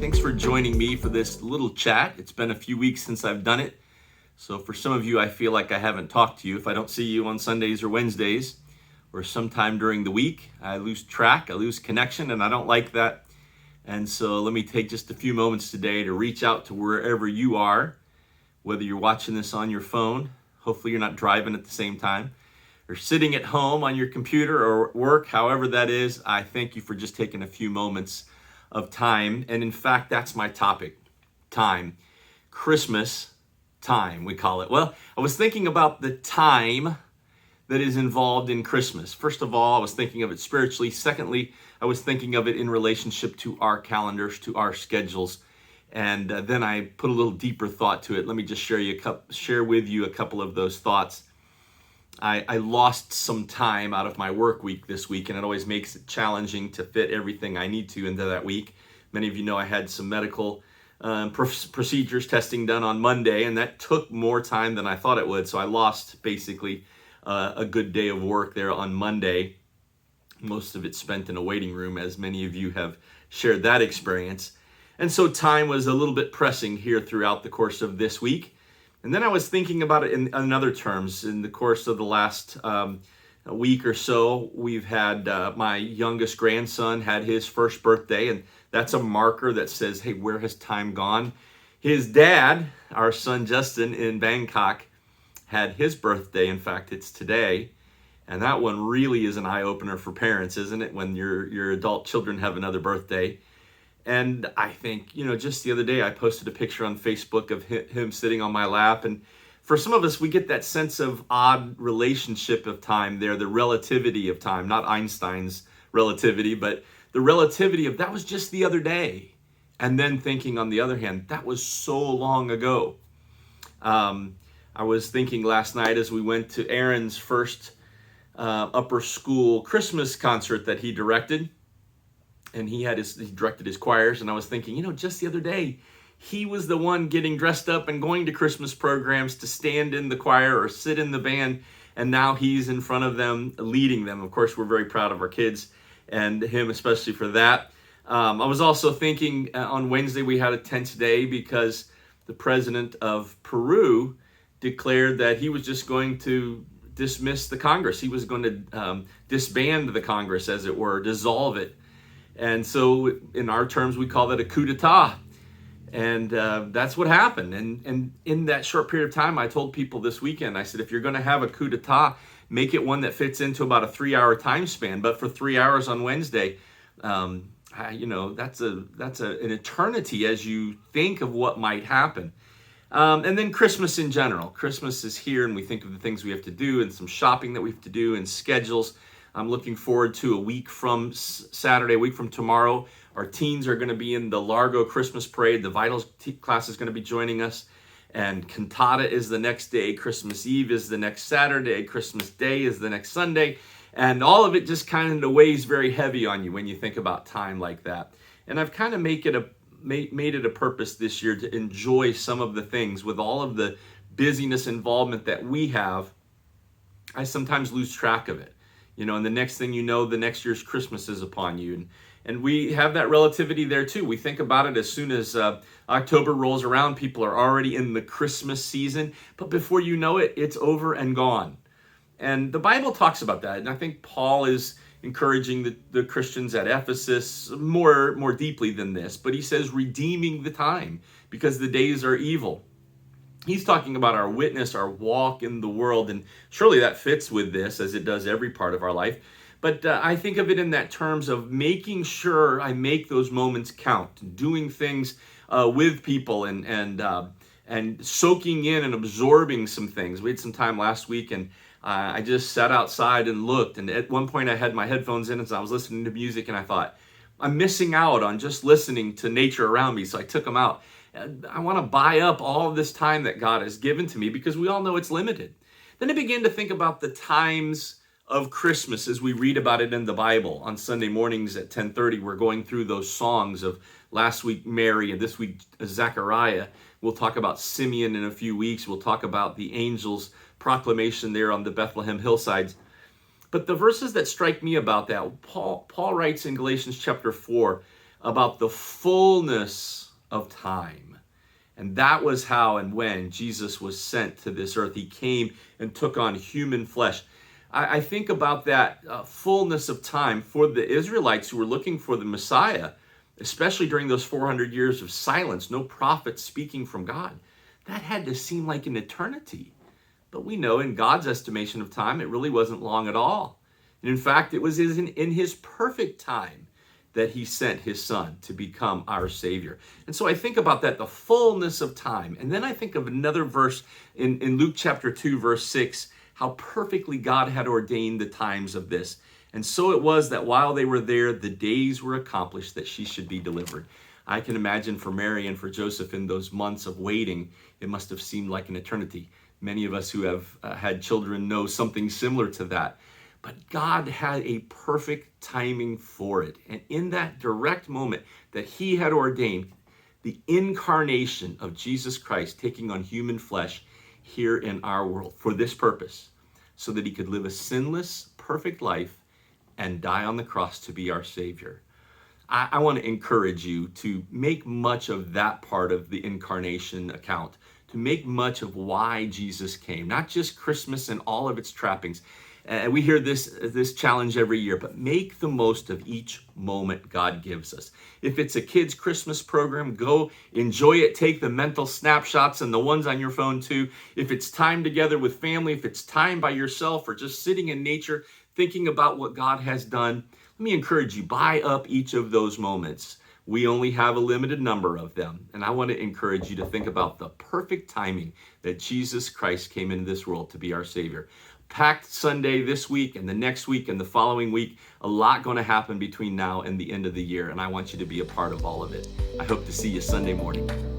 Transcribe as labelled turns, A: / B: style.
A: Thanks for joining me for this little chat. It's been a few weeks since I've done it. So for some of you, I feel like I haven't talked to you. If I don't see you on Sundays or Wednesdays or sometime during the week, I lose track, I lose connection, and I don't like that. And so let me take just a few moments today to reach out to wherever you are, whether you're watching this on your phone, hopefully you're not driving at the same time, or sitting at home on your computer or work, however that is. I thank you for just taking a few moments of time. And in fact, that's my topic, time. Christmas time, we call it. Well, I was thinking about the time that is involved in Christmas. First of all, I was thinking of it spiritually. Secondly, I was thinking of it in relationship to our calendars, to our schedules. And then I put a little deeper thought to it. Let me just share with you a couple of those thoughts. I lost some time out of my work week this week, and it always makes it challenging to fit everything I need to into that week. Many of you know I had some medical procedures testing done on Monday, and that took more time than I thought it would. So I lost basically a good day of work there on Monday. Most of it spent in a waiting room, as many of you have shared that experience. And so time was a little bit pressing here throughout the course of this week. And then I was thinking about it in other terms. In the course of the last week or so, we've had my youngest grandson had his first birthday, and that's a marker that says, hey, where has time gone? His dad, our son Justin in Bangkok, had his birthday. In fact, it's today. And that one really is an eye-opener for parents, isn't it? When your adult children have another birthday. And I think, just the other day I posted a picture on Facebook of him sitting on my lap. And for some of us, we get that sense of odd relationship of time there, the relativity of time, not Einstein's relativity, but the relativity of that was just the other day. And then thinking on the other hand, that was so long ago. I was thinking last night as we went to Aaron's first upper school Christmas concert that he directed. And he directed his choirs, and I was thinking, just the other day, he was the one getting dressed up and going to Christmas programs to stand in the choir or sit in the band, and now he's in front of them, leading them. Of course, we're very proud of our kids, and him especially for that. I was also thinking on Wednesday we had a tense day because the president of Peru declared that he was just going to dismiss the Congress. He was going to disband the Congress, as it were, dissolve it. And so in our terms, we call that a coup d'etat. And that's what happened. And in that short period of time, I told people this weekend, I said, if you're going to have a coup d'etat, make it one that fits into about a 3-hour time span. But for 3 hours on Wednesday, that's an eternity as you think of what might happen. And then Christmas in general. Christmas is here, and we think of the things we have to do and some shopping that we have to do and schedules. I'm looking forward to a week from Saturday, a week from tomorrow. Our teens are going to be in the Largo Christmas Parade. The Vitals class is going to be joining us. And Cantata is the next day. Christmas Eve is the next Saturday. Christmas Day is the next Sunday. And all of it just kind of weighs very heavy on you when you think about time like that. And I've kind of made it a purpose this year to enjoy some of the things. With all of the busyness involvement that we have, I sometimes lose track of it. And the next thing you know, the next year's Christmas is upon you. And we have that relativity there too. We think about it as soon as October rolls around, people are already in the Christmas season. But before you know it, it's over and gone. And the Bible talks about that. And I think Paul is encouraging the Christians at Ephesus more deeply than this. But he says, redeeming the time because the days are evil. He's talking about our witness, our walk in the world, and surely that fits with this as it does every part of our life. But I think of it in that terms of making sure I make those moments count, doing things with people and soaking in and absorbing some things. We had some time last week, and I just sat outside and looked. And at one point I had my headphones in and I was listening to music, and I thought, I'm missing out on just listening to nature around me. So I took them out. I want to buy up all of this time that God has given to me because we all know it's limited. Then I began to think about the times of Christmas as we read about it in the Bible. On Sunday mornings at 10:30, we're going through those songs of last week Mary and this week Zechariah. We'll talk about Simeon in a few weeks. We'll talk about the angel's proclamation there on the Bethlehem hillsides. But the verses that strike me about that, Paul writes in Galatians chapter 4, about the fullness of time. And that was how and when Jesus was sent to this earth. He came and took on human flesh. I think about that fullness of time for the Israelites who were looking for the Messiah, especially during those 400 years of silence, no prophet speaking from God. That had to seem like an eternity. But we know in God's estimation of time, it really wasn't long at all. And in fact, it was in his perfect time that he sent his son to become our Savior. And so I think about that, the fullness of time. And then I think of another verse in Luke chapter 2, verse 6, how perfectly God had ordained the times of this. And so it was that while they were there, the days were accomplished that she should be delivered. I can imagine for Mary and for Joseph in those months of waiting, it must have seemed like an eternity. Many of us who have had children know something similar to that. But God had a perfect timing for it. And in that direct moment that he had ordained, the incarnation of Jesus Christ taking on human flesh here in our world for this purpose, so that he could live a sinless, perfect life and die on the cross to be our Savior. I want to encourage you to make much of that part of the incarnation account, to make much of why Jesus came, not just Christmas and all of its trappings. We hear this challenge every year, but make the most of each moment God gives us. If it's a kid's Christmas program, go enjoy it. Take the mental snapshots and the ones on your phone too. If it's time together with family, if it's time by yourself or just sitting in nature, thinking about what God has done, let me encourage you, buy up each of those moments. We only have a limited number of them. And I want to encourage you to think about the perfect timing that Jesus Christ came into this world to be our Savior. Packed Sunday this week and the next week and the following week. A lot going to happen between now and the end of the year, and I want you to be a part of all of it. I hope to see you Sunday morning.